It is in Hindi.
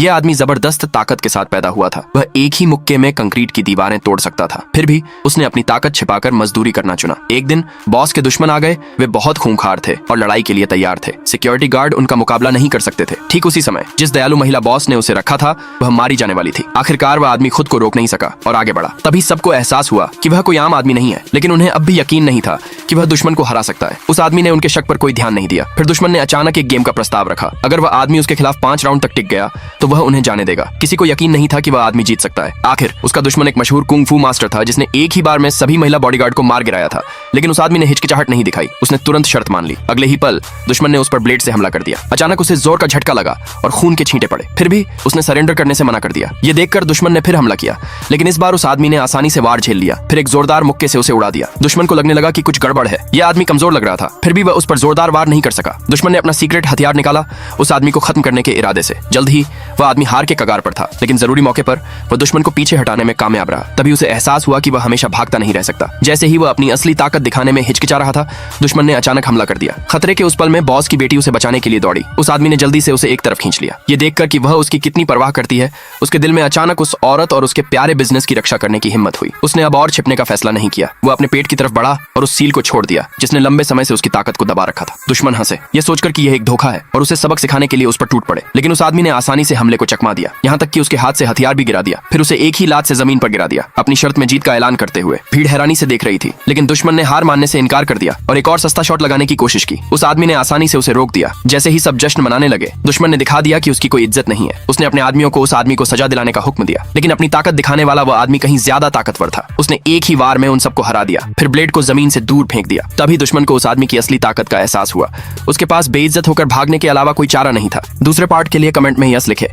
यह आदमी जबरदस्त ताकत के साथ पैदा हुआ था। वह एक ही मुक्के में कंक्रीट की दीवारें तोड़ सकता था। फिर भी उसने अपनी ताकत छिपाकर मजदूरी करना चुना। एक दिन बॉस के दुश्मन आ गए। वे बहुत खूंखार थे और लड़ाई के लिए तैयार थे। सिक्योरिटी गार्ड उनका मुकाबला नहीं कर सकते थे। ठीक उसी समय जिस दयालु महिला बॉस ने उसे रखा था वह मारी जाने वाली थी। आखिरकार वह आदमी खुद को रोक नहीं सका और आगे बढ़ा। तभी सबको एहसास हुआ कि वह कोई आम आदमी नहीं है, लेकिन उन्हें अब भी यकीन नहीं था कि वह दुश्मन को हरा सकता है। उस आदमी ने उनके शक पर कोई ध्यान नहीं दिया। फिर दुश्मन ने अचानक एक गेम का प्रस्ताव रखा। अगर वह आदमी उसके खिलाफ 5 राउंड तक टिक गया तो वह उन्हें जाने देगा। किसी को यकीन नहीं था कि वह आदमी जीत सकता है। आखिर उसका दुश्मन एक मशहूर कुंग फू मास्टर था जिसने एक ही बार में सभी महिला बॉडीगार्ड को मार गिराया था। लेकिन उस आदमी ने हिचकिचाहट नहीं दिखाई। उसने तुरंत शर्त मान ली। अगले ही पल दुश्मन ने उस पर ब्लेड से हमला कर दिया। अचानक उसे जोर का झटका लगा और खून के छींटे पड़े। फिर भी उसने सरेंडर करने से मना कर दिया। ये देखकर दुश्मन ने फिर हमला किया, लेकिन इस बार उस आदमी ने आसानी से वार झेल लिया। फिर एक जोरदार मुक्के से उसे उड़ा दिया। दुश्मन को लगने लगा कि कुछ गड़बड़ है। यह आदमी कमजोर लग रहा था, फिर भी वह उस पर जोरदार वार नहीं कर सका। दुश्मन ने अपना सीक्रेट हथियार निकाला उस आदमी को खत्म करने के इरादे से। जल्द ही वह आदमी हार के कगार पर था, लेकिन जरूरी मौके पर वह दुश्मन को पीछे हटाने में कामयाब रहा। तभी उसे एहसास हुआ कि वह हमेशा भागता नहीं रह सकता। जैसे ही वह अपनी असली ताकत दिखाने में हिचकिचा रहा था, दुश्मन ने अचानक हमला कर दिया। खतरे के उस पल में बॉस की बेटी उसे बचाने के लिए दौड़ी। उस आदमी ने जल्दी से उसे एक तरफ खींच लिया। ये देखकर कि वह उसकी कितनी परवाह करती है, उसके दिल में अचानक उस औरत और उसके प्यारे बिजनेस की रक्षा करने की हिम्मत हुई। उसने अब और छिपने का फैसला नहीं किया। वो अपने पेट की तरफ बढ़ा और उस सील को छोड़ दिया जिसने लंबे समय से उसकी ताकत को दबा रखा था। दुश्मन हंसे, यह सोचकर कि यह एक धोखा है, और उसे सबक सिखाने के लिए उस पर टूट पड़े। लेकिन उस आदमी ने आसानी से हमले को चकमा दिया, यहाँ तक कि उसके हाथ से हथियार भी गिरा दिया। फिर उसे एक ही लात से जमीन पर गिरा दिया। अपनी शर्त में जीत का ऐलान करते हुए भीड़ हैरानी से देख रही थी, लेकिन दुश्मन ने हार मानने से इनकार कर दिया और एक और सस्ता शॉट लगाने की कोशिश की। उस आदमी ने आसानी से उसे रोक दिया। जैसे ही सब जश्न मनाने लगे, दुश्मन ने दिखा दिया कि उसकी कोई इज्जत नहीं है। उसने अपने आदमियों को उस आदमी को सजा दिलाने का हुक्म दिया, लेकिन अपनी ताकत दिखाने वाला वह आदमी कहीं ज्यादा ताकतवर था। उसने एक ही वार में उन सबको हरा दिया, फिर ब्लेड को जमीन से दूर फेंक दिया। तभी दुश्मन को उस आदमी की असली ताकत का एहसास हुआ। उसके पास बेइज्जत होकर भागने के अलावा कोई चारा नहीं था। दूसरे पार्ट के लिए कमेंट में यस लिखे।